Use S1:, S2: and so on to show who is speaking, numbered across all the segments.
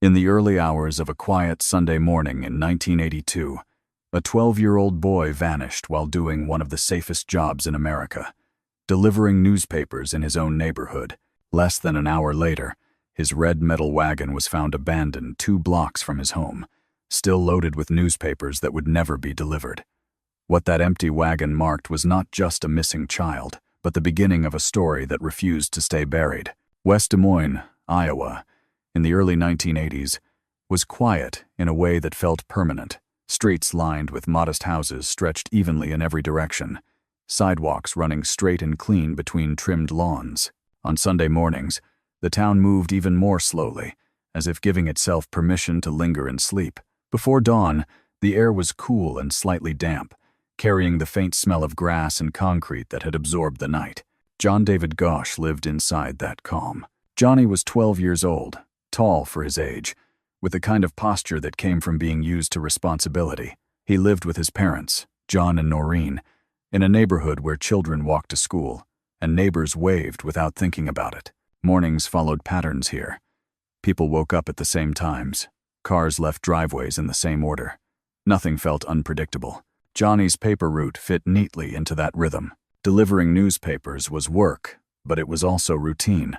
S1: In the early hours of a quiet Sunday morning in 1982, a 12-year-old boy vanished while doing one of the safest jobs in America, delivering newspapers in his own neighborhood. Less than an hour later, his red metal wagon was found abandoned 2 blocks from his home, still loaded with newspapers that would never be delivered. What that empty wagon marked was not just a missing child, but the beginning of a story that refused to stay buried. West Des Moines, Iowa, in the early 1980s, was quiet in a way that felt permanent. Streets lined with modest houses stretched evenly in every direction, sidewalks running straight and clean between trimmed lawns. On Sunday mornings, the town moved even more slowly, as if giving itself permission to linger and sleep. Before dawn, the air was cool and slightly damp, carrying the faint smell of grass and concrete that had absorbed the night. Johnny Gosch lived inside that calm. Johnny was 12 years old, tall for his age, with the kind of posture that came from being used to responsibility. He lived with his parents, John and Noreen, in a neighborhood where children walked to school, and neighbors waved without thinking about it. Mornings followed patterns here. People woke up at the same times. Cars left driveways in the same order. Nothing felt unpredictable. Johnny's paper route fit neatly into that rhythm. Delivering newspapers was work, but it was also routine.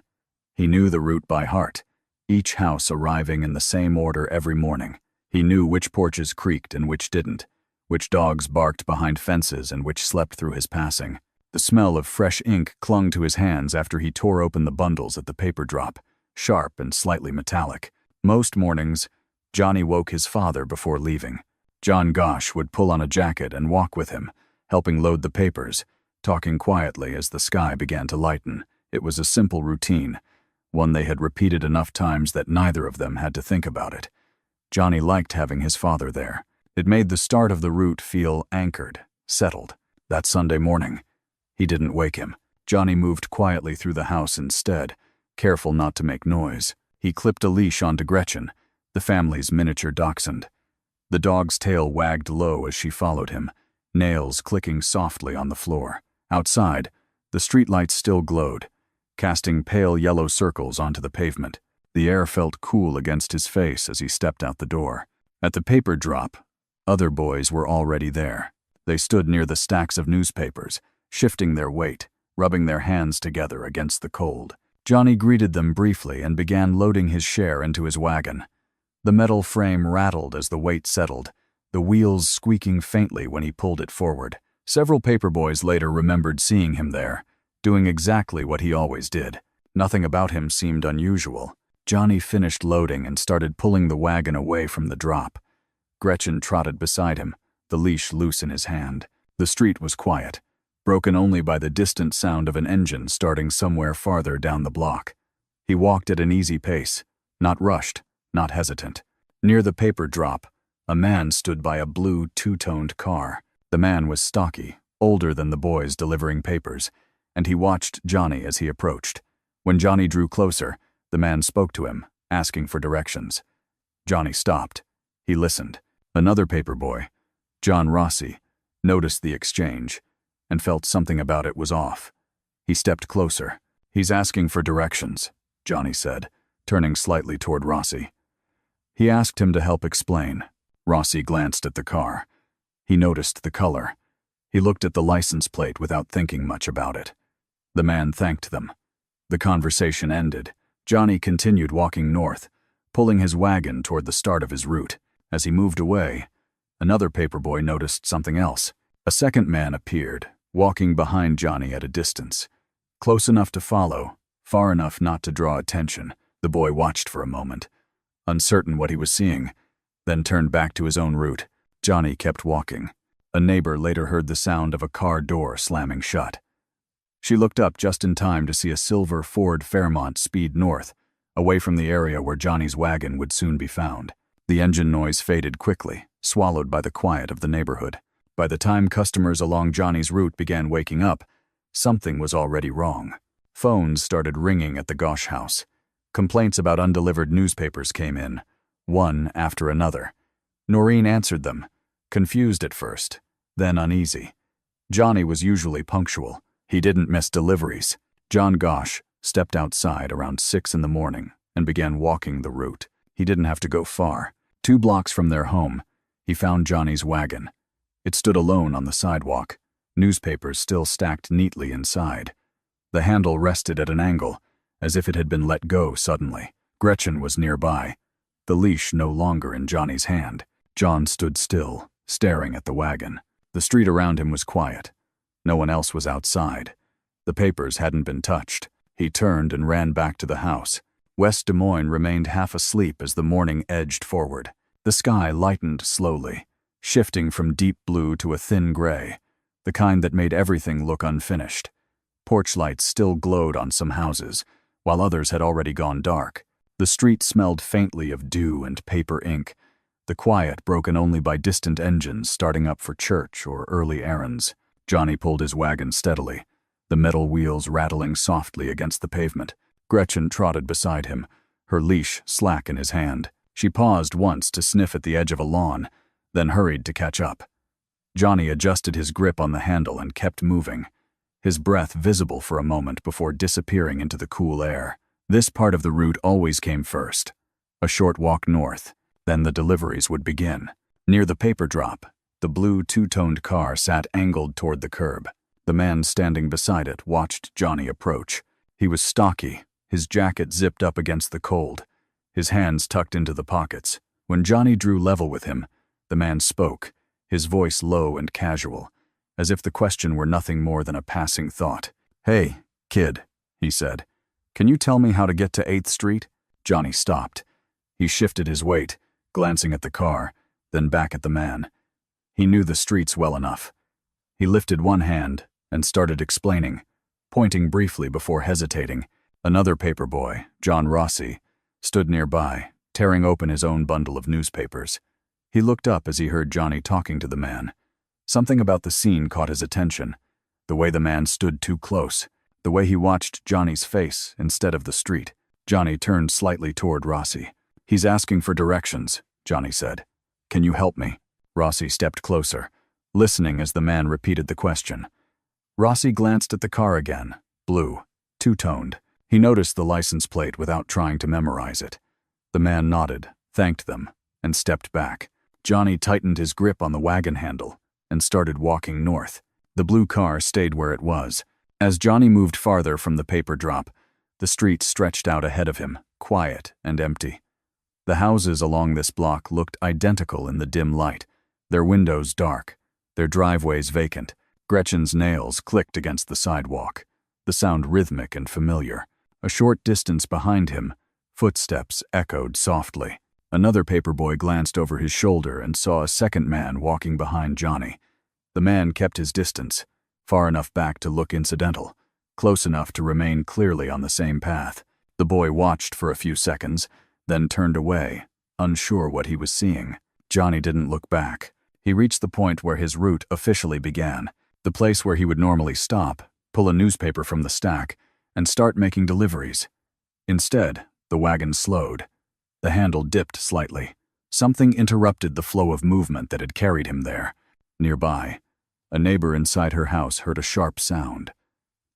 S1: He knew the route by heart, each house arriving in the same order every morning. He knew which porches creaked and which didn't, which dogs barked behind fences and which slept through his passing. The smell of fresh ink clung to his hands after he tore open the bundles at the paper drop, sharp and slightly metallic. Most mornings, Johnny woke his father before leaving. Johnny Gosch would pull on a jacket and walk with him, helping load the papers, talking quietly as the sky began to lighten. It was a simple routine, one they had repeated enough times that neither of them had to think about it. Johnny liked having his father there. It made the start of the route feel anchored, settled. That Sunday morning, he didn't wake him. Johnny moved quietly through the house instead, careful not to make noise. He clipped a leash onto Gretchen, the family's miniature dachshund. The dog's tail wagged low as she followed him, nails clicking softly on the floor. Outside, the streetlights still glowed, casting pale yellow circles onto the pavement. The air felt cool against his face as he stepped out the door. At the paper drop, other boys were already there. They stood near the stacks of newspapers, shifting their weight, rubbing their hands together against the cold. Johnny greeted them briefly and began loading his share into his wagon. The metal frame rattled as the weight settled, the wheels squeaking faintly when he pulled it forward. Several paperboys later remembered seeing him there, doing exactly what he always did. Nothing about him seemed unusual. Johnny finished loading and started pulling the wagon away from the drop. Gretchen trotted beside him, the leash loose in his hand. The street was quiet, broken only by the distant sound of an engine starting somewhere farther down the block. He walked at an easy pace, not rushed, not hesitant. Near the paper drop, a man stood by a blue two-toned car. The man was stocky, older than the boys delivering papers, and he watched Johnny as he approached. When Johnny drew closer, the man spoke to him, asking for directions. Johnny stopped. He listened. Another paperboy, John Rossi, noticed the exchange and felt something about it was off. He stepped closer. "He's asking for directions," Johnny said, turning slightly toward Rossi. He asked him to help explain. Rossi glanced at the car. He noticed the color. He looked at the license plate without thinking much about it. The man thanked them. The conversation ended. Johnny continued walking north, pulling his wagon toward the start of his route. As he moved away, another paperboy noticed something else. A second man appeared, walking behind Johnny at a distance. Close enough to follow, far enough not to draw attention. The boy watched for a moment, uncertain what he was seeing, then turned back to his own route. Johnny kept walking. A neighbor later heard the sound of a car door slamming shut. She looked up just in time to see a silver Ford Fairmont speed north, away from the area where Johnny's wagon would soon be found. The engine noise faded quickly, swallowed by the quiet of the neighborhood. By the time customers along Johnny's route began waking up, something was already wrong. Phones started ringing at the Gosch house. Complaints about undelivered newspapers came in, one after another. Noreen answered them, confused at first, then uneasy. Johnny was usually punctual. He didn't miss deliveries. Johnny Gosch stepped outside around 6 in the morning and began walking the route. He didn't have to go far. 2 blocks from their home, he found Johnny's wagon. It stood alone on the sidewalk, newspapers still stacked neatly inside. The handle rested at an angle, as if it had been let go suddenly. Gretchen was nearby, the leash no longer in Johnny's hand. John stood still, staring at the wagon. The street around him was quiet. No one else was outside. The papers hadn't been touched. He turned and ran back to the house. West Des Moines remained half asleep as the morning edged forward. The sky lightened slowly, shifting from deep blue to a thin gray, the kind that made everything look unfinished. Porch lights still glowed on some houses, while others had already gone dark. The street smelled faintly of dew and paper ink, the quiet broken only by distant engines starting up for church or early errands. Johnny pulled his wagon steadily, the metal wheels rattling softly against the pavement. Gretchen trotted beside him, her leash slack in his hand. She paused once to sniff at the edge of a lawn, then hurried to catch up. Johnny adjusted his grip on the handle and kept moving, his breath visible for a moment before disappearing into the cool air. This part of the route always came first. A short walk north, then the deliveries would begin. Near the paper drop, the blue two-toned car sat angled toward the curb. The man standing beside it watched Johnny approach. He was stocky, his jacket zipped up against the cold, his hands tucked into the pockets. When Johnny drew level with him, the man spoke, his voice low and casual, as if the question were nothing more than a passing thought. "Hey, kid," he said. "Can you tell me how to get to 8th Street? Johnny stopped. He shifted his weight, glancing at the car, then back at the man. He knew the streets well enough. He lifted one hand and started explaining, pointing briefly before hesitating. Another paper boy, John Rossi, stood nearby, tearing open his own bundle of newspapers. He looked up as he heard Johnny talking to the man. Something about the scene caught his attention, the way the man stood too close, the way he watched Johnny's face instead of the street. Johnny turned slightly toward Rossi. "He's asking for directions," Johnny said. "Can you help me?" Rossi stepped closer, listening as the man repeated the question. Rossi glanced at the car again, blue, two-toned. He noticed the license plate without trying to memorize it. The man nodded, thanked them, and stepped back. Johnny tightened his grip on the wagon handle and started walking north. The blue car stayed where it was. As Johnny moved farther from the paper drop, the street stretched out ahead of him, quiet and empty. The houses along this block looked identical in the dim light, their windows dark, their driveways vacant. Gretchen's nails clicked against the sidewalk, the sound rhythmic and familiar. A short distance behind him, footsteps echoed softly. Another paperboy glanced over his shoulder and saw a second man walking behind Johnny. The man kept his distance, far enough back to look incidental, close enough to remain clearly on the same path. The boy watched for a few seconds, then turned away, unsure what he was seeing. Johnny didn't look back. He reached the point where his route officially began, the place where he would normally stop, pull a newspaper from the stack, and start making deliveries. Instead, the wagon slowed. The handle dipped slightly. Something interrupted the flow of movement that had carried him there. Nearby, a neighbor inside her house heard a sharp sound.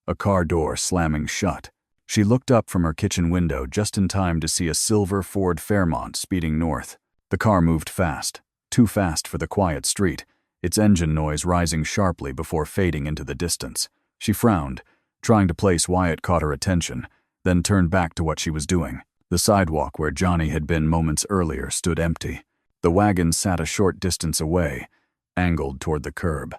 S1: A car door slamming shut. She looked up from her kitchen window just in time to see a silver Ford Fairmont speeding north. The car moved fast, too fast for the quiet street, its engine noise rising sharply before fading into the distance. She frowned, trying to place why it caught her attention, then turned back to what she was doing. The sidewalk where Johnny had been moments earlier stood empty. The wagon sat a short distance away, angled toward the curb.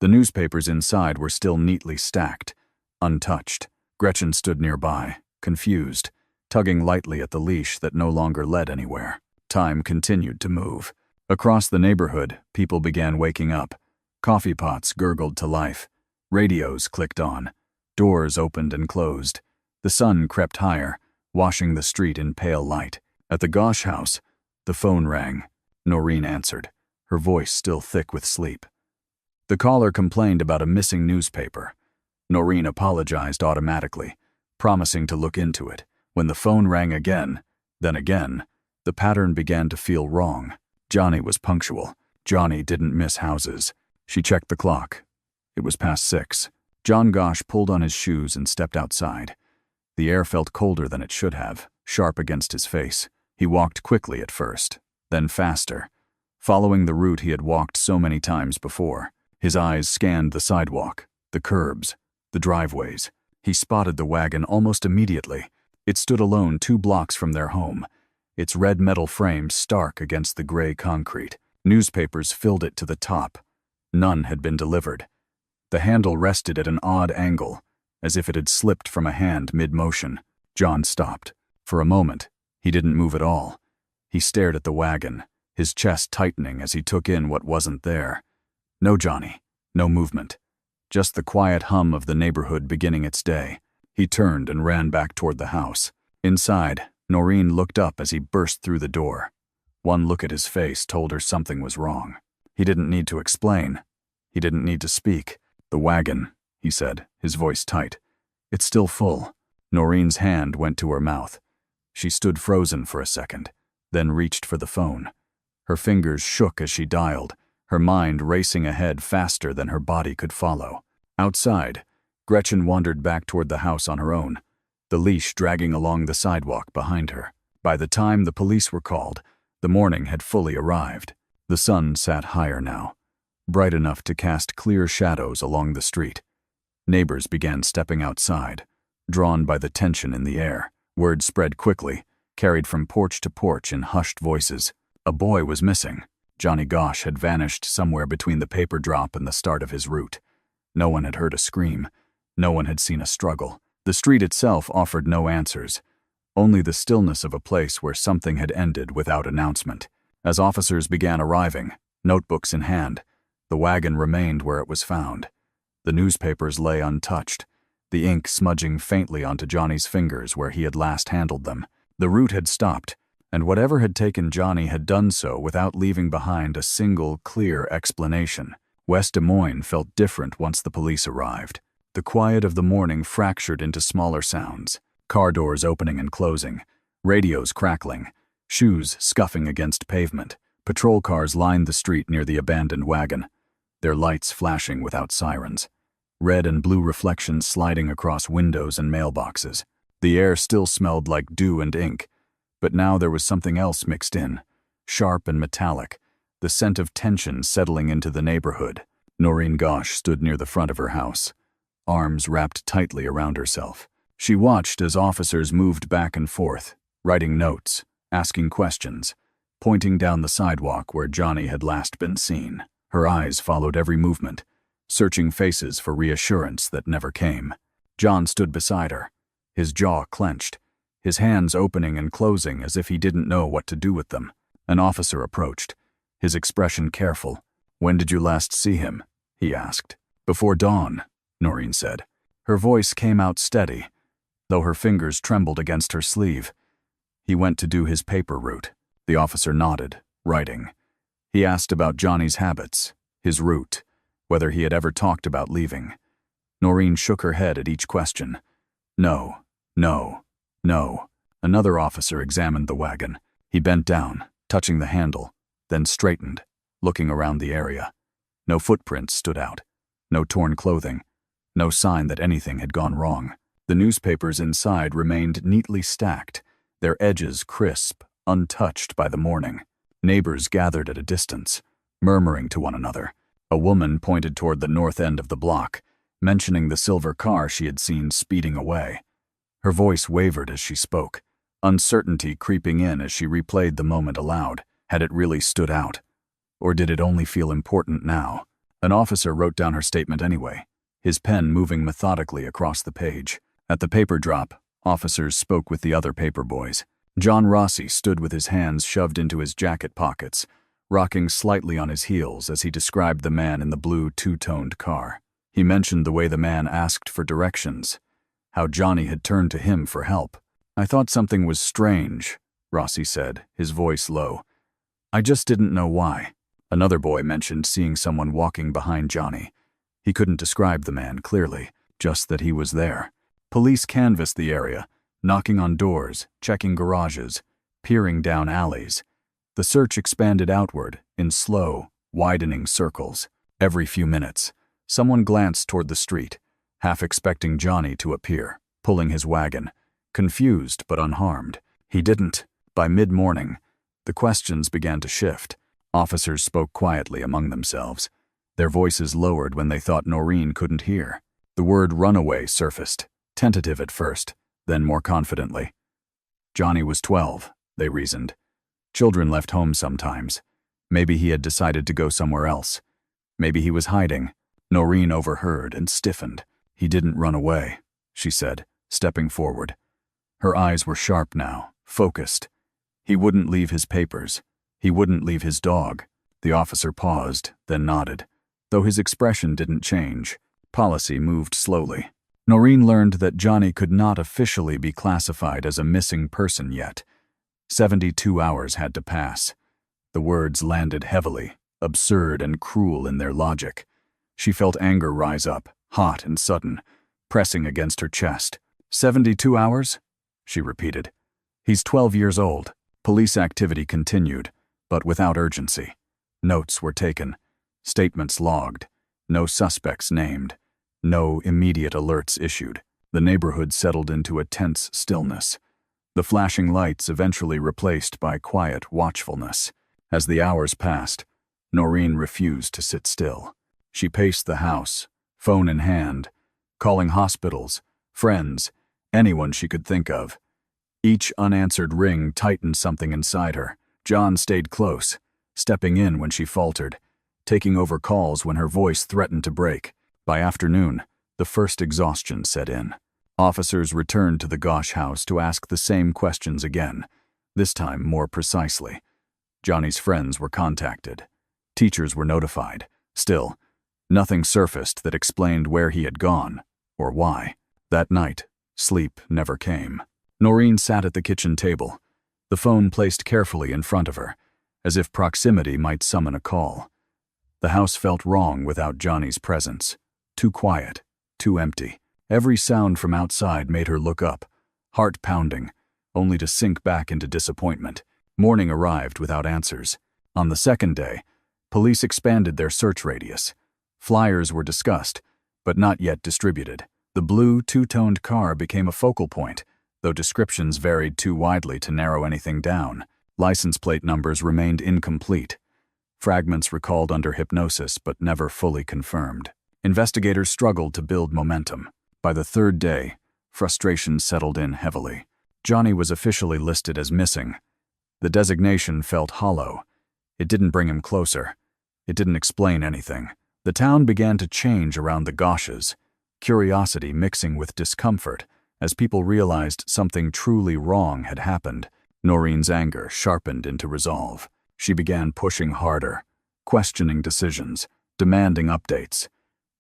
S1: The newspapers inside were still neatly stacked, untouched. Gretchen stood nearby, confused, tugging lightly at the leash that no longer led anywhere. Time continued to move. Across the neighborhood, people began waking up. Coffee pots gurgled to life. Radios clicked on. Doors opened and closed. The sun crept higher, washing the street in pale light. At the Gosch house, the phone rang. Noreen answered, her voice still thick with sleep. The caller complained about a missing newspaper. Noreen apologized automatically, promising to look into it. When the phone rang again, then again, the pattern began to feel wrong. Johnny was punctual. Johnny didn't miss houses. She checked the clock. It was past 6. John Gosch pulled on his shoes and stepped outside. The air felt colder than it should have, sharp against his face. He walked quickly at first, then faster, following the route he had walked so many times before. His eyes scanned the sidewalk, the curbs, the driveways. He spotted the wagon almost immediately. It stood alone 2 blocks from their home, its red metal frame stark against the gray concrete. Newspapers filled it to the top. None had been delivered. The handle rested at an odd angle, as if it had slipped from a hand mid-motion. John stopped. For a moment, he didn't move at all. He stared at the wagon, his chest tightening as he took in what wasn't there. No Johnny, no movement. Just the quiet hum of the neighborhood beginning its day. He turned and ran back toward the house. Inside, Noreen looked up as he burst through the door. One look at his face told her something was wrong. He didn't need to explain. He didn't need to speak. "The wagon," he said, his voice tight. "It's still full." Noreen's hand went to her mouth. She stood frozen for a second, then reached for the phone. Her fingers shook as she dialed, her mind racing ahead faster than her body could follow. Outside, Gretchen wandered back toward the house on her own, the leash dragging along the sidewalk behind her. By the time the police were called, the morning had fully arrived. The sun sat higher now, bright enough to cast clear shadows along the street. Neighbors began stepping outside, drawn by the tension in the air. Word spread quickly, carried from porch to porch in hushed voices. A boy was missing. Johnny Gosch had vanished somewhere between the paper drop and the start of his route. No one had heard a scream. No one had seen a struggle. The street itself offered no answers, only the stillness of a place where something had ended without announcement. As officers began arriving, notebooks in hand, the wagon remained where it was found. The newspapers lay untouched, the ink smudging faintly onto Johnny's fingers where he had last handled them. The route had stopped, and whatever had taken Johnny had done so without leaving behind a single, clear explanation. West Des Moines felt different once the police arrived. The quiet of the morning fractured into smaller sounds, car doors opening and closing, radios crackling, shoes scuffing against pavement. Patrol cars lined the street near the abandoned wagon, their lights flashing without sirens, red and blue reflections sliding across windows and mailboxes. The air still smelled like dew and ink, but now there was something else mixed in, sharp and metallic, the scent of tension settling into the neighborhood. Noreen Gosch stood near the front of her house, arms wrapped tightly around herself. She watched as officers moved back and forth, writing notes, asking questions, pointing down the sidewalk where Johnny had last been seen. Her eyes followed every movement, searching faces for reassurance that never came. John stood beside her, his jaw clenched, his hands opening and closing as if he didn't know what to do with them. An officer approached, his expression careful. "When did you last see him?" he asked. "Before dawn," Noreen said. Her voice came out steady, though her fingers trembled against her sleeve. "He went to do his paper route." The officer nodded, writing. He asked about Johnny's habits, his route, whether he had ever talked about leaving. Noreen shook her head at each question. No, no, no. Another officer examined the wagon. He bent down, touching the handle, then straightened, looking around the area. No footprints stood out, no torn clothing, no sign that anything had gone wrong. The newspapers inside remained neatly stacked, their edges crisp, untouched by the morning. Neighbors gathered at a distance, murmuring to one another. A woman pointed toward the north end of the block, mentioning the silver car she had seen speeding away. Her voice wavered as she spoke, uncertainty creeping in as she replayed the moment aloud. Had it really stood out? Or did it only feel important now? An officer wrote down her statement anyway, his pen moving methodically across the page. At the paper drop, officers spoke with the other paper boys. John Rossi stood with his hands shoved into his jacket pockets, rocking slightly on his heels as he described the man in the blue two-toned car. He mentioned the way the man asked for directions, how Johnny had turned to him for help. "I thought something was strange," Rossi said, his voice low. "I just didn't know why." Another boy mentioned seeing someone walking behind Johnny. He couldn't describe the man clearly, just that he was there. Police canvassed the area, knocking on doors, checking garages, peering down alleys. The search expanded outward in slow, widening circles. Every few minutes, someone glanced toward the street, half expecting Johnny to appear, pulling his wagon, confused but unharmed. He didn't. By mid-morning, the questions began to shift. Officers spoke quietly among themselves. Their voices lowered when they thought Noreen couldn't hear. The word runaway surfaced, tentative at first, then more confidently. Johnny was 12, they reasoned. Children left home sometimes. Maybe he had decided to go somewhere else. Maybe he was hiding. Noreen overheard and stiffened. "He didn't run away," she said, stepping forward. Her eyes were sharp now, focused. "He wouldn't leave his papers. He wouldn't leave his dog." The officer paused, then nodded. Though his expression didn't change, policy moved slowly. Noreen learned that Johnny could not officially be classified as a missing person yet. 72 hours had to pass. The words landed heavily, absurd and cruel in their logic. She felt anger rise up, hot and sudden, pressing against her chest. 72 hours? She repeated. He's 12 years old. Police activity continued, but without urgency. Notes were taken, statements logged, no suspects named, no immediate alerts issued. The neighborhood settled into a tense stillness. The flashing lights eventually replaced by quiet watchfulness. As the hours passed, Noreen refused to sit still. She paced the house, phone in hand, calling hospitals, friends, anyone she could think of. Each unanswered ring tightened something inside her. John stayed close, stepping in when she faltered, taking over calls when her voice threatened to break. By afternoon, the first exhaustion set in. Officers returned to the Gosch house to ask the same questions again, this time more precisely. Johnny's friends were contacted. Teachers were notified. Still, nothing surfaced that explained where he had gone, or why. That night, sleep never came. Noreen sat at the kitchen table, the phone placed carefully in front of her, as if proximity might summon a call. The house felt wrong without Johnny's presence. Too quiet, too empty. Every sound from outside made her look up, heart pounding, only to sink back into disappointment. Morning arrived without answers. On the second day, police expanded their search radius. Flyers were discussed, but not yet distributed. The blue, two-toned car became a focal point, though descriptions varied too widely to narrow anything down. License plate numbers remained incomplete. Fragments recalled under hypnosis but never fully confirmed. Investigators struggled to build momentum. By the third day, frustration settled in heavily. Johnny was officially listed as missing. The designation felt hollow. It didn't bring him closer. It didn't explain anything. The town began to change around the Gosches, curiosity mixing with discomfort as people realized something truly wrong had happened. Noreen's anger sharpened into resolve. She began pushing harder, questioning decisions, demanding updates.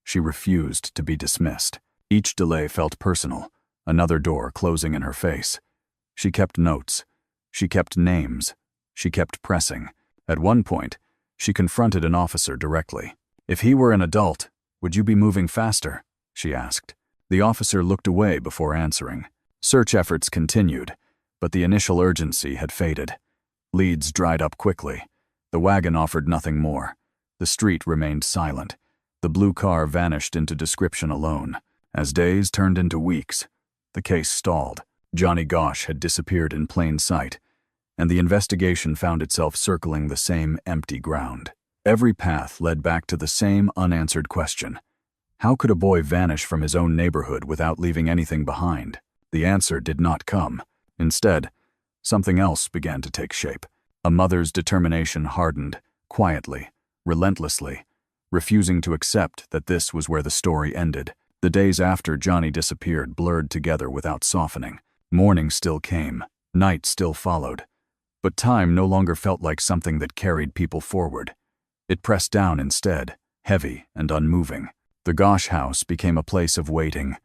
S1: She refused to be dismissed. Each delay felt personal, another door closing in her face. She kept notes. She kept names. She kept pressing. At one point, she confronted an officer directly. "If he were an adult, would you be moving faster?" she asked. The officer looked away before answering. Search efforts continued, but the initial urgency had faded. Leads dried up quickly. The wagon offered nothing more. The street remained silent. The blue car vanished into description alone. As days turned into weeks, the case stalled. Johnny Gosch had disappeared in plain sight, and the investigation found itself circling the same empty ground. Every path led back to the same unanswered question. How could a boy vanish from his own neighborhood without leaving anything behind? The answer did not come. Instead, something else began to take shape. A mother's determination hardened, quietly, relentlessly, refusing to accept that this was where the story ended. The days after Johnny disappeared blurred together without softening. Morning still came, night still followed. But time no longer felt like something that carried people forward. It pressed down instead, heavy and unmoving. The Gosch house became a place of waiting.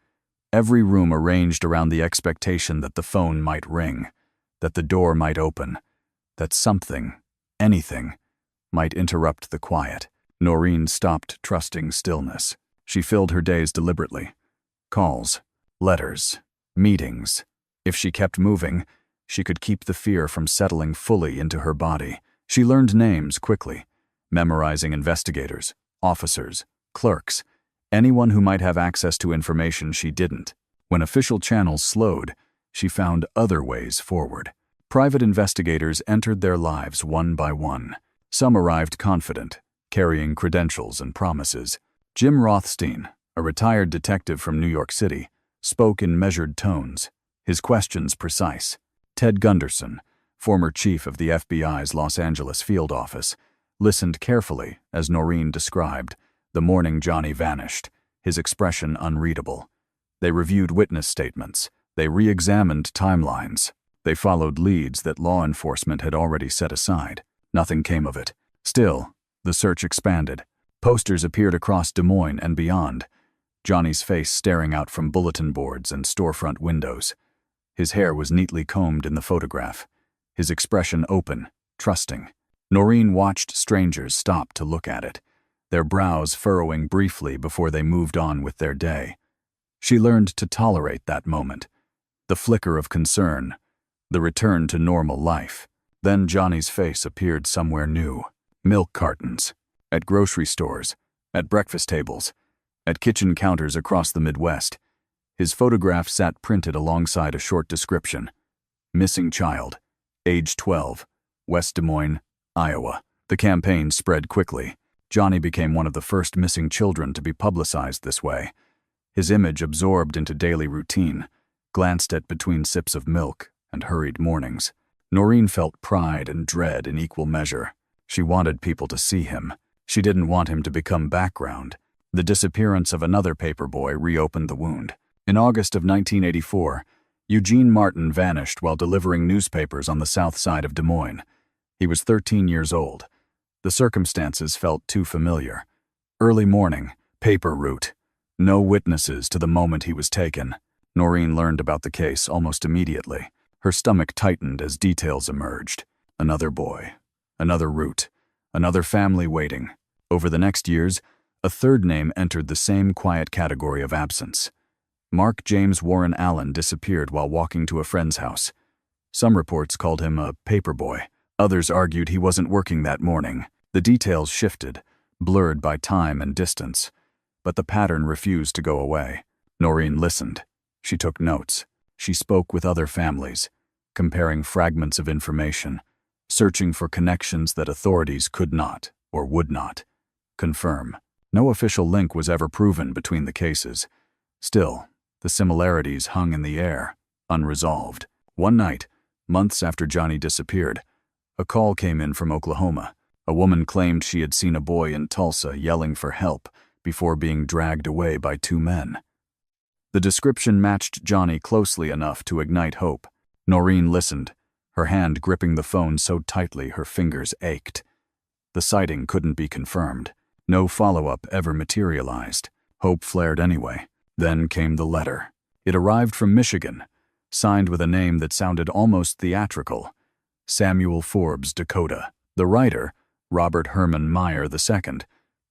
S1: Every room arranged around the expectation that the phone might ring, that the door might open, that something, anything, might interrupt the quiet. Noreen stopped trusting stillness. She filled her days deliberately. Calls, letters, meetings. If she kept moving, she could keep the fear from settling fully into her body. She learned names quickly, memorizing investigators, officers, clerks, anyone who might have access to information she didn't. When official channels slowed, she found other ways forward. Private investigators entered their lives one by one. Some arrived confident, carrying credentials and promises. Jim Rothstein, a retired detective from New York City, spoke in measured tones, his questions precise. Ted Gunderson, former chief of the FBI's Los Angeles field office, listened carefully as Noreen described the morning Johnny vanished, his expression unreadable. They reviewed witness statements. They re-examined timelines. They followed leads that law enforcement had already set aside. Nothing came of it. Still, the search expanded. Posters appeared across Des Moines and beyond, Johnny's face staring out from bulletin boards and storefront windows. His hair was neatly combed in the photograph, his expression open, trusting. Noreen watched strangers stop to look at it, their brows furrowing briefly before they moved on with their day. She learned to tolerate that moment, the flicker of concern, the return to normal life. Then Johnny's face appeared somewhere new. Milk cartons, at grocery stores, at breakfast tables, at kitchen counters across the Midwest. His photograph sat printed alongside a short description. Missing child, age 12, West Des Moines, Iowa. The campaign spread quickly. Johnny became one of the first missing children to be publicized this way. His image absorbed into daily routine, glanced at between sips of milk and hurried mornings. Noreen felt pride and dread in equal measure. She wanted people to see him. She didn't want him to become background. The disappearance of another paperboy reopened the wound. In August of 1984, Eugene Martin vanished while delivering newspapers on the south side of Des Moines. He was 13 years old. The circumstances felt too familiar. Early morning, paper route. No witnesses to the moment he was taken. Noreen learned about the case almost immediately. Her stomach tightened as details emerged. Another boy, another route, another family waiting. Over the next years, a third name entered the same quiet category of absence. Mark James Warren Allen disappeared while walking to a friend's house. Some reports called him a paperboy. Others argued he wasn't working that morning. The details shifted, blurred by time and distance. But the pattern refused to go away. Noreen listened. She took notes. She spoke with other families, comparing fragments of information, searching for connections that authorities could not, or would not, confirm. No official link was ever proven between the cases. Still, the similarities hung in the air, unresolved. One night, months after Johnny disappeared, a call came in from Oklahoma. A woman claimed she had seen a boy in Tulsa yelling for help before being dragged away by two men. The description matched Johnny closely enough to ignite hope. Noreen listened, her hand gripping the phone so tightly her fingers ached. The sighting couldn't be confirmed. No follow-up ever materialized. Hope flared anyway. Then came the letter. It arrived from Michigan, signed with a name that sounded almost theatrical. Samuel Forbes, Dakota. The writer, Robert Herman Meyer II,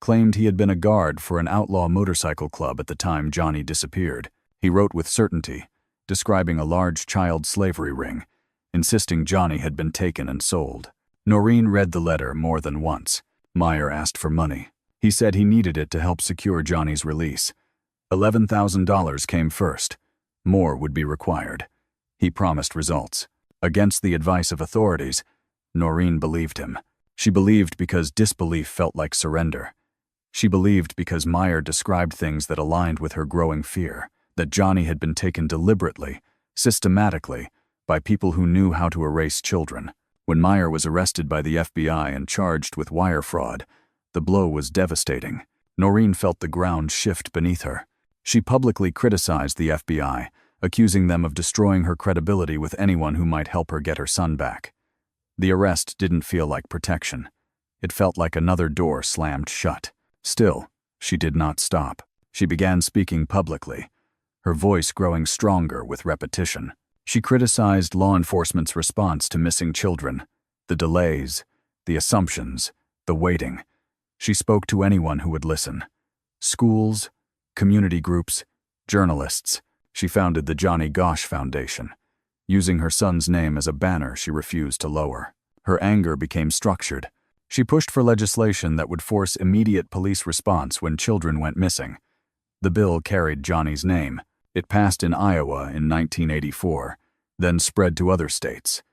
S1: claimed he had been a guard for an outlaw motorcycle club at the time Johnny disappeared. He wrote with certainty, describing a large child slavery ring, insisting Johnny had been taken and sold. Noreen read the letter more than once. Meyer asked for money. He said he needed it to help secure Johnny's release. $11,000 came first. More would be required. He promised results. Against the advice of authorities, Noreen believed him. She believed because disbelief felt like surrender. She believed because Meyer described things that aligned with her growing fear, that Johnny had been taken deliberately, systematically, by people who knew how to erase children. When Meyer was arrested by the FBI and charged with wire fraud, the blow was devastating. Noreen felt the ground shift beneath her. She publicly criticized the FBI, accusing them of destroying her credibility with anyone who might help her get her son back. The arrest didn't feel like protection. It felt like another door slammed shut. Still, she did not stop. She began speaking publicly, her voice growing stronger with repetition. She criticized law enforcement's response to missing children, the delays, the assumptions, the waiting. She spoke to anyone who would listen. Schools, community groups, journalists. She founded the Johnny Gosch Foundation. Using her son's name as a banner she refused to lower. Her anger became structured. She pushed for legislation that would force immediate police response when children went missing. The bill carried Johnny's name. It passed in Iowa in 1984, then spread to other states.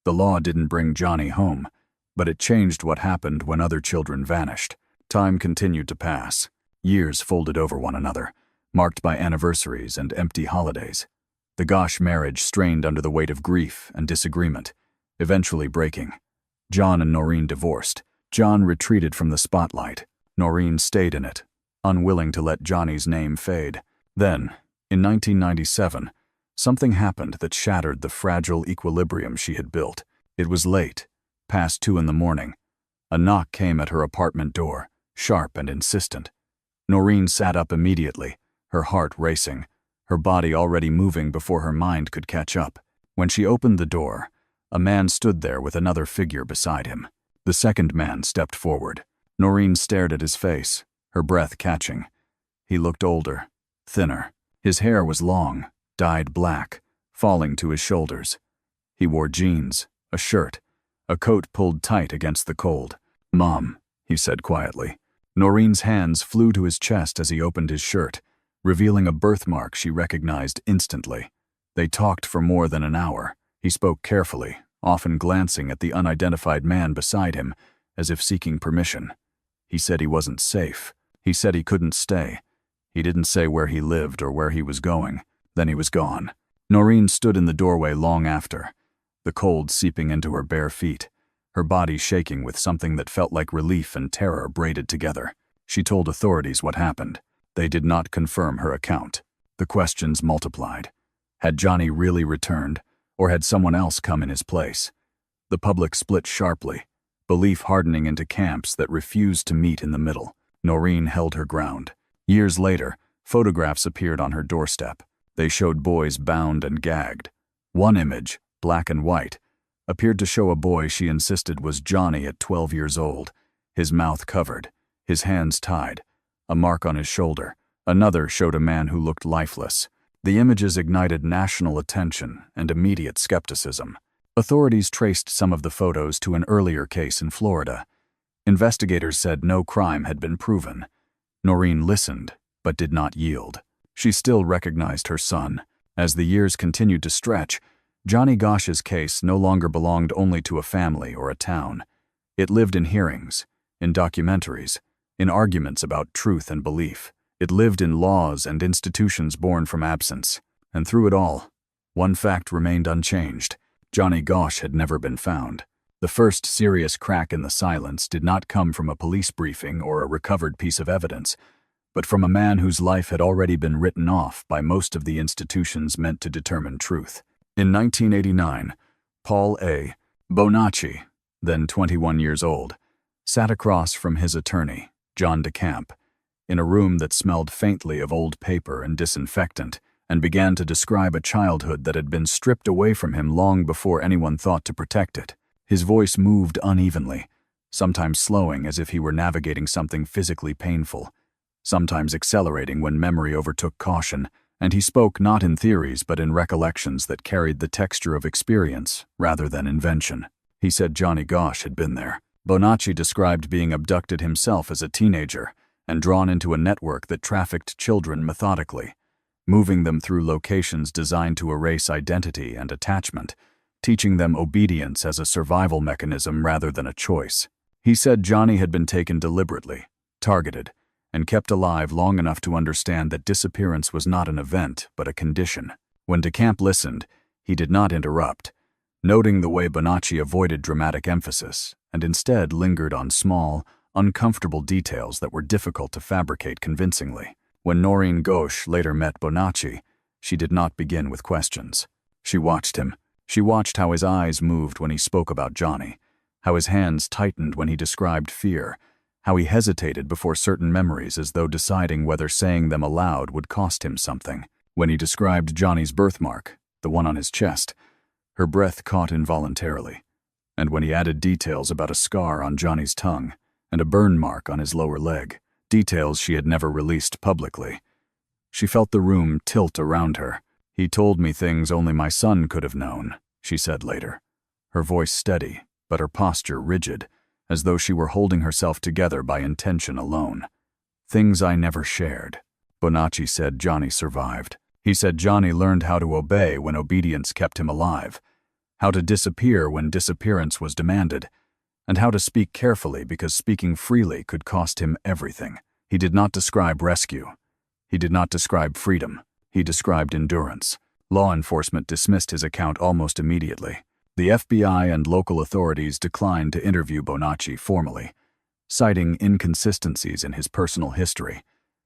S1: The law didn't bring Johnny home, but it changed what happened when other children vanished. Time continued to pass. Years folded over one another, marked by anniversaries and empty holidays. The Gosch marriage strained under the weight of grief and disagreement, eventually breaking. John and Noreen divorced. John retreated from the spotlight. Noreen stayed in it, unwilling to let Johnny's name fade. Then, in 1997, something happened that shattered the fragile equilibrium she had built. It was late, past 2 a.m. A knock came at her apartment door, sharp and insistent. Noreen sat up immediately, her heart racing, her body already moving before her mind could catch up. When she opened the door, a man stood there with another figure beside him. The second man stepped forward. Noreen stared at his face, her breath catching. He looked older, thinner. His hair was long, dyed black, falling to his shoulders. He wore jeans, a shirt, a coat pulled tight against the cold. "Mom," he said quietly. Noreen's hands flew to his chest as he opened his shirt, revealing a birthmark she recognized instantly. They talked for more than an hour. He spoke carefully, often glancing at the unidentified man beside him, as if seeking permission. He said he wasn't safe. He said he couldn't stay. He didn't say where he lived or where he was going. Then he was gone. Noreen stood in the doorway long after, the cold seeping into her bare feet, her body shaking with something that felt like relief and terror braided together. She told authorities what happened. They did not confirm her account. The questions multiplied. Had Johnny really returned, or had someone else come in his place? The public split sharply, belief hardening into camps that refused to meet in the middle. Noreen held her ground. Years later, photographs appeared on her doorstep. They showed boys bound and gagged. One image, black and white, appeared to show a boy she insisted was Johnny at 12 years old, his mouth covered, his hands tied, a mark on his shoulder. Another showed a man who looked lifeless. The images ignited national attention and immediate skepticism. Authorities traced some of the photos to an earlier case in Florida. Investigators said no crime had been proven. Noreen listened, but did not yield. She still recognized her son. As the years continued to stretch, Johnny Gosch's case no longer belonged only to a family or a town. It lived in hearings, in documentaries, in arguments about truth and belief. It lived in laws and institutions born from absence. And through it all, one fact remained unchanged. Johnny Gosch had never been found. The first serious crack in the silence did not come from a police briefing or a recovered piece of evidence, but from a man whose life had already been written off by most of the institutions meant to determine truth. In 1989, Paul A. Bonacci, then 21 years old, sat across from his attorney, John DeCamp, in a room that smelled faintly of old paper and disinfectant, and began to describe a childhood that had been stripped away from him long before anyone thought to protect it. His voice moved unevenly, sometimes slowing as if he were navigating something physically painful, sometimes accelerating when memory overtook caution, and he spoke not in theories but in recollections that carried the texture of experience rather than invention. He said Johnny Gosch had been there. Bonacci described being abducted himself as a teenager and drawn into a network that trafficked children methodically, moving them through locations designed to erase identity and attachment, teaching them obedience as a survival mechanism rather than a choice. He said Johnny had been taken deliberately, targeted, and kept alive long enough to understand that disappearance was not an event but a condition. When DeCamp listened, he did not interrupt, noting the way Bonacci avoided dramatic emphasis and instead lingered on small, uncomfortable details that were difficult to fabricate convincingly. When Noreen Gosch later met Bonacci, she did not begin with questions. She watched him. She watched how his eyes moved when he spoke about Johnny, how his hands tightened when he described fear, how he hesitated before certain memories as though deciding whether saying them aloud would cost him something. When he described Johnny's birthmark, the one on his chest, her breath caught involuntarily. And when he added details about a scar on Johnny's tongue and a burn mark on his lower leg, details she had never released publicly, she felt the room tilt around her. "He told me things only my son could have known," she said later, her voice steady, but her posture rigid, as though she were holding herself together by intention alone. "Things I never shared." Bonacci said Johnny survived. He said Johnny learned how to obey when obedience kept him alive, how to disappear when disappearance was demanded, and how to speak carefully because speaking freely could cost him everything. He did not describe rescue. He did not describe freedom. He described endurance. Law enforcement dismissed his account almost immediately. The FBI and local authorities declined to interview Bonacci formally, citing inconsistencies in his personal history,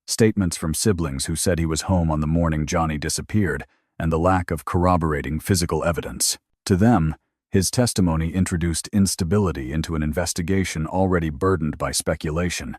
S1: statements from siblings who said he was home on the morning Johnny disappeared, and the lack of corroborating physical evidence. To them, his testimony introduced instability into an investigation already burdened by speculation,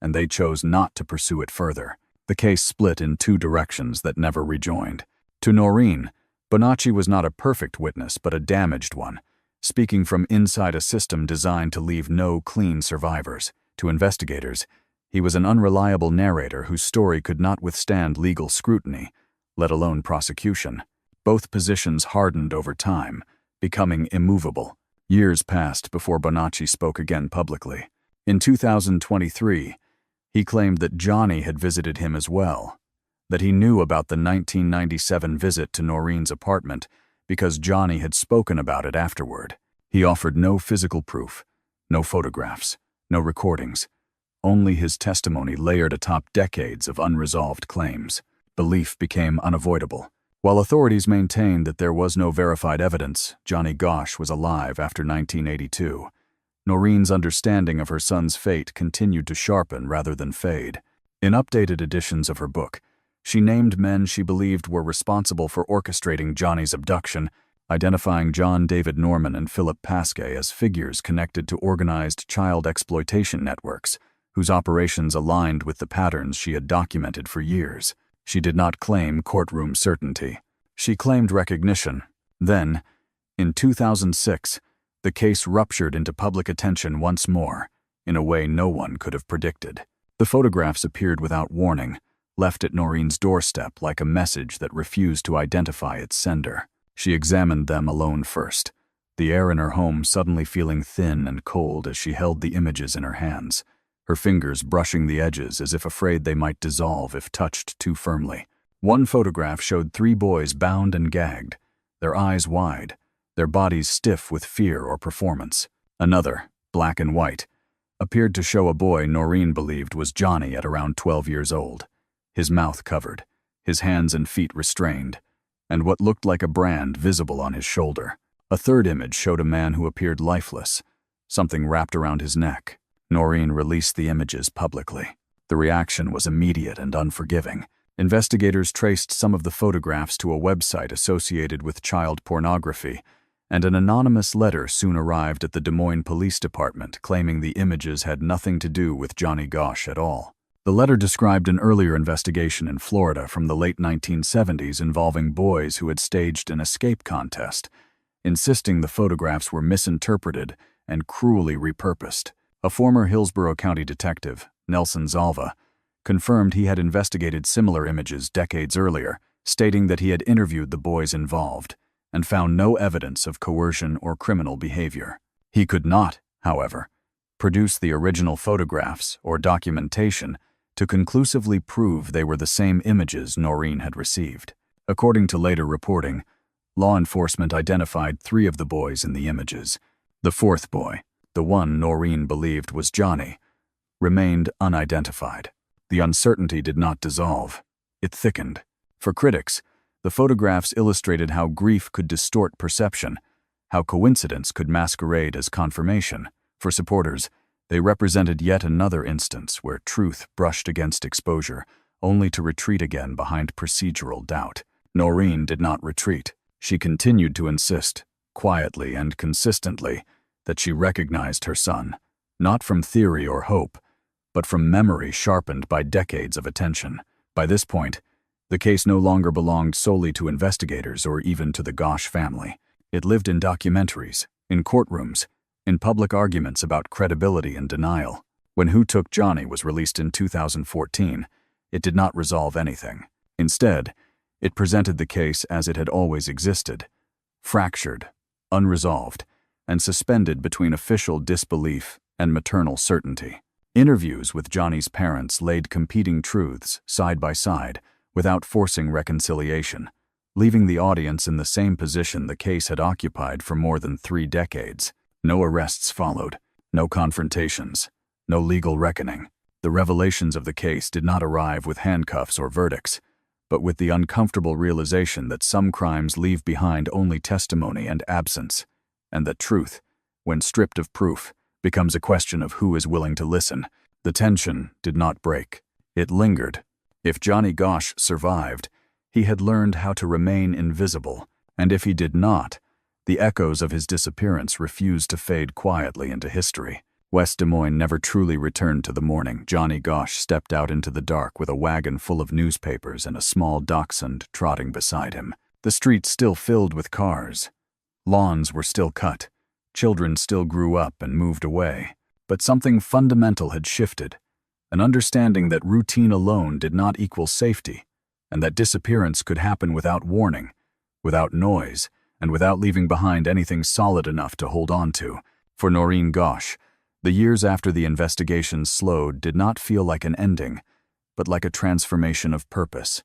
S1: and they chose not to pursue it further. The case split in two directions that never rejoined. To Noreen, Bonacci was not a perfect witness but a damaged one, speaking from inside a system designed to leave no clean survivors. To investigators, he was an unreliable narrator whose story could not withstand legal scrutiny, let alone prosecution. Both positions hardened over time, becoming immovable. Years passed before Bonacci spoke again publicly. In 2023, he claimed that Johnny had visited him as well, that he knew about the 1997 visit to Noreen's apartment because Johnny had spoken about it afterward. He offered no physical proof, no photographs, no recordings, only his testimony layered atop decades of unresolved claims. Belief became unavoidable. While authorities maintained that there was no verified evidence Johnny Gosch was alive after 1982, Noreen's understanding of her son's fate continued to sharpen rather than fade. In updated editions of her book, she named men she believed were responsible for orchestrating Johnny's abduction, identifying John David Norman and Philip Pasquet as figures connected to organized child exploitation networks, whose operations aligned with the patterns she had documented for years. She did not claim courtroom certainty. She claimed recognition. Then, in 2006, the case ruptured into public attention once more, in a way no one could have predicted. The photographs appeared without warning, left at Noreen's doorstep like a message that refused to identify its sender. She examined them alone first, the air in her home suddenly feeling thin and cold as she held the images in her hands, her fingers brushing the edges as if afraid they might dissolve if touched too firmly. One photograph showed 3 boys bound and gagged, their eyes wide, their bodies stiff with fear or performance. Another, black and white, appeared to show a boy Noreen believed was Johnny at around 12 years old, his mouth covered, his hands and feet restrained, and what looked like a brand visible on his shoulder. A third image showed a man who appeared lifeless, something wrapped around his neck. Noreen released the images publicly. The reaction was immediate and unforgiving. Investigators traced some of the photographs to a website associated with child pornography, and an anonymous letter soon arrived at the Des Moines Police Department claiming the images had nothing to do with Johnny Gosch at all. The letter described an earlier investigation in Florida from the late 1970s involving boys who had staged an escape contest, insisting the photographs were misinterpreted and cruelly repurposed. A former Hillsborough County detective, Nelson Zalva, confirmed he had investigated similar images decades earlier, stating that he had interviewed the boys involved and found no evidence of coercion or criminal behavior. He could not, however, produce the original photographs or documentation to conclusively prove they were the same images Noreen had received. According to later reporting, law enforcement identified 3 of the boys in the images. The 4th boy, the one Noreen believed was Johnny, remained unidentified. The uncertainty did not dissolve. It thickened. For critics, the photographs illustrated how grief could distort perception, how coincidence could masquerade as confirmation. For supporters, they represented yet another instance where truth brushed against exposure, only to retreat again behind procedural doubt. Noreen did not retreat. She continued to insist, quietly and consistently, that she recognized her son, not from theory or hope, but from memory sharpened by decades of attention. By this point, the case no longer belonged solely to investigators or even to the Gosch family. It lived in documentaries, in courtrooms, in public arguments about credibility and denial. When Who Took Johnny was released in 2014, it did not resolve anything. Instead, it presented the case as it had always existed, fractured, unresolved, and suspended between official disbelief and maternal certainty. Interviews with Johnny's parents laid competing truths side by side without forcing reconciliation, leaving the audience in the same position the case had occupied for more than 3 decades. No arrests followed, no confrontations, no legal reckoning. The revelations of the case did not arrive with handcuffs or verdicts, but with the uncomfortable realization that some crimes leave behind only testimony and absence, and that truth, when stripped of proof, becomes a question of who is willing to listen. The tension did not break. It lingered. If Johnny Gosch survived, he had learned how to remain invisible, and if he did not, the echoes of his disappearance refused to fade quietly into history. West Des Moines never truly returned to the morning Johnny Gosch stepped out into the dark with a wagon full of newspapers and a small dachshund trotting beside him. The streets still filled with cars. Lawns were still cut. Children still grew up and moved away. But something fundamental had shifted, an understanding that routine alone did not equal safety, and that disappearance could happen without warning, without noise, and without leaving behind anything solid enough to hold on to. For Noreen Gosch, the years after the investigation slowed did not feel like an ending, but like a transformation of purpose,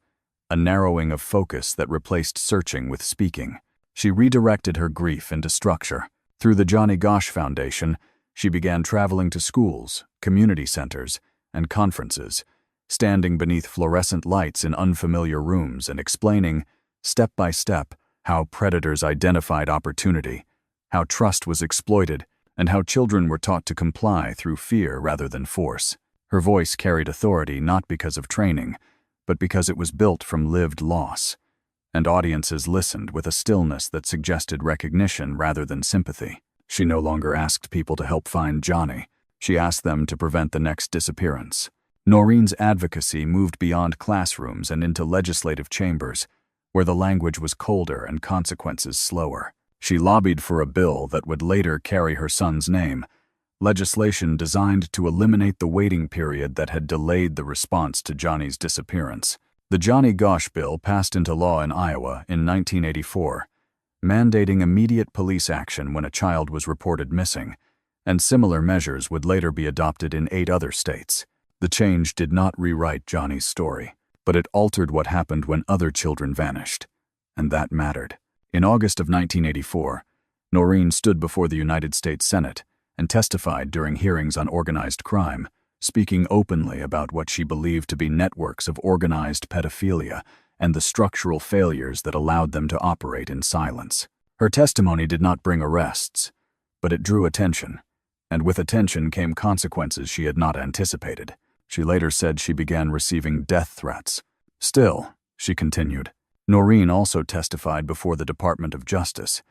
S1: a narrowing of focus that replaced searching with speaking. She redirected her grief into structure. Through the Johnny Gosch Foundation, she began traveling to schools, community centers, and conferences, standing beneath fluorescent lights in unfamiliar rooms and explaining, step by step, how predators identified opportunity, how trust was exploited, and how children were taught to comply through fear rather than force. Her voice carried authority not because of training, but because it was built from lived loss, and audiences listened with a stillness that suggested recognition rather than sympathy. She no longer asked people to help find Johnny. She asked them to prevent the next disappearance. Noreen's advocacy moved beyond classrooms and into legislative chambers, where the language was colder and consequences slower. She lobbied for a bill that would later carry her son's name, legislation designed to eliminate the waiting period that had delayed the response to Johnny's disappearance. The Johnny Gosch bill passed into law in Iowa in 1984, mandating immediate police action when a child was reported missing, and similar measures would later be adopted in 8 other states. The change did not rewrite Johnny's story, but it altered what happened when other children vanished, and that mattered. In August of 1984, Noreen stood before the United States Senate and testified during hearings on organized crime, speaking openly about what she believed to be networks of organized pedophilia and the structural failures that allowed them to operate in silence. Her testimony did not bring arrests, but it drew attention, and with attention came consequences she had not anticipated. She later said she began receiving death threats. Still, she continued, Noreen also testified before the Department of Justice,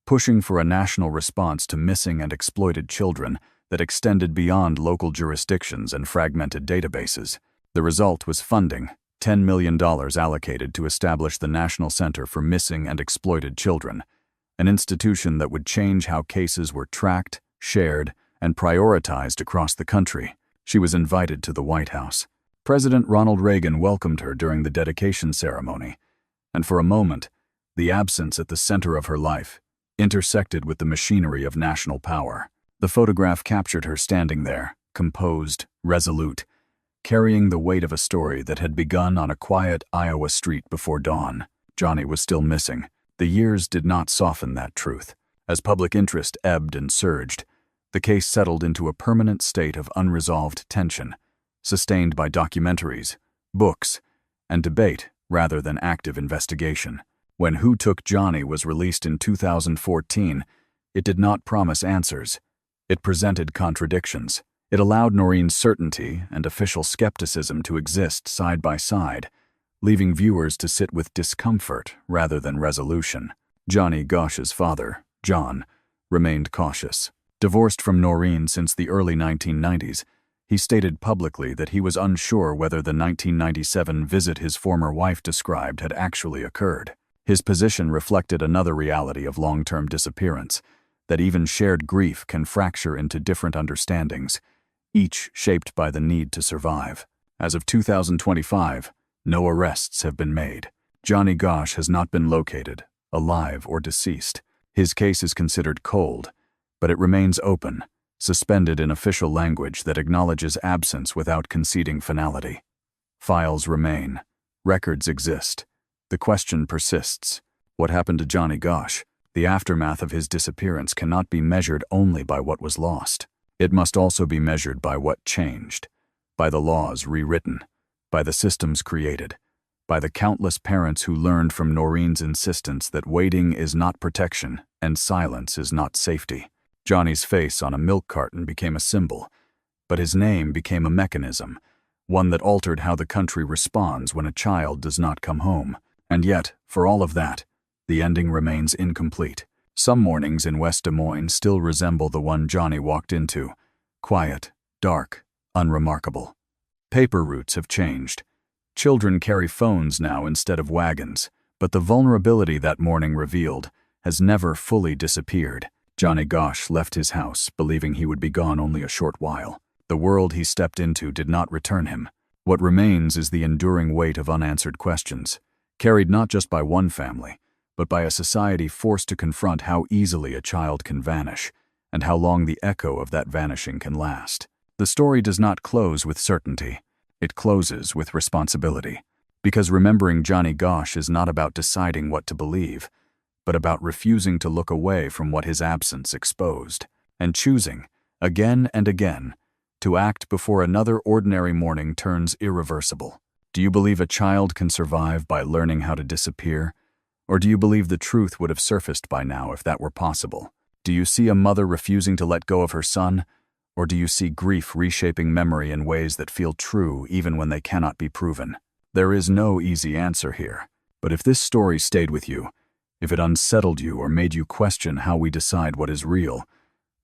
S1: pushing for a national response to missing and exploited children that extended beyond local jurisdictions and fragmented databases. The result was funding, $10 million allocated to establish the National Center for Missing and Exploited Children, an institution that would change how cases were tracked, shared, and prioritized across the country. She was invited to the White House. President Ronald Reagan welcomed her during the dedication ceremony, and for a moment, the absence at the center of her life intersected with the machinery of national power. The photograph captured her standing there, composed, resolute, carrying the weight of a story that had begun on a quiet Iowa street before dawn. Johnny was still missing. The years did not soften that truth. As public interest ebbed and surged, the case settled into a permanent state of unresolved tension, sustained by documentaries, books, and debate rather than active investigation. When Who Took Johnny was released in 2014, it did not promise answers. It presented contradictions. It allowed Noreen's certainty and official skepticism to exist side by side, leaving viewers to sit with discomfort rather than resolution. Johnny Gosch's father, John, remained cautious. Divorced from Noreen since the early 1990s, he stated publicly that he was unsure whether the 1997 visit his former wife described had actually occurred. His position reflected another reality of long-term disappearance, that even shared grief can fracture into different understandings, each shaped by the need to survive. As of 2025, no arrests have been made. Johnny Gosch has not been located, alive or deceased. His case is considered cold, but it remains open, suspended in official language that acknowledges absence without conceding finality. Files remain. Records exist. The question persists. What happened to Johnny Gosch? The aftermath of his disappearance cannot be measured only by what was lost. It must also be measured by what changed, by the laws rewritten, by the systems created, by the countless parents who learned from Noreen's insistence that waiting is not protection and silence is not safety. Johnny's face on a milk carton became a symbol, but his name became a mechanism, one that altered how the country responds when a child does not come home. And yet, for all of that, the ending remains incomplete. Some mornings in West Des Moines still resemble the one Johnny walked into. Quiet, dark, unremarkable. Paper routes have changed. Children carry phones now instead of wagons, but the vulnerability that morning revealed has never fully disappeared. Johnny Gosch left his house, believing he would be gone only a short while. The world he stepped into did not return him. What remains is the enduring weight of unanswered questions, carried not just by one family, but by a society forced to confront how easily a child can vanish, and how long the echo of that vanishing can last. The story does not close with certainty. It closes with responsibility. Because remembering Johnny Gosch is not about deciding what to believe, but about refusing to look away from what his absence exposed, and choosing, again and again, to act before another ordinary morning turns irreversible. Do you believe a child can survive by learning how to disappear? Or do you believe the truth would have surfaced by now if that were possible? Do you see a mother refusing to let go of her son? Or do you see grief reshaping memory in ways that feel true even when they cannot be proven? There is no easy answer here. But if this story stayed with you, if it unsettled you or made you question how we decide what is real,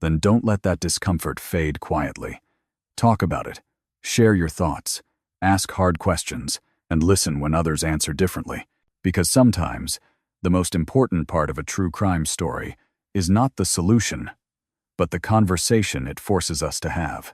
S1: then don't let that discomfort fade quietly. Talk about it. Share your thoughts. Ask hard questions, and listen when others answer differently. Because sometimes, the most important part of a true crime story is not the solution, but the conversation it forces us to have.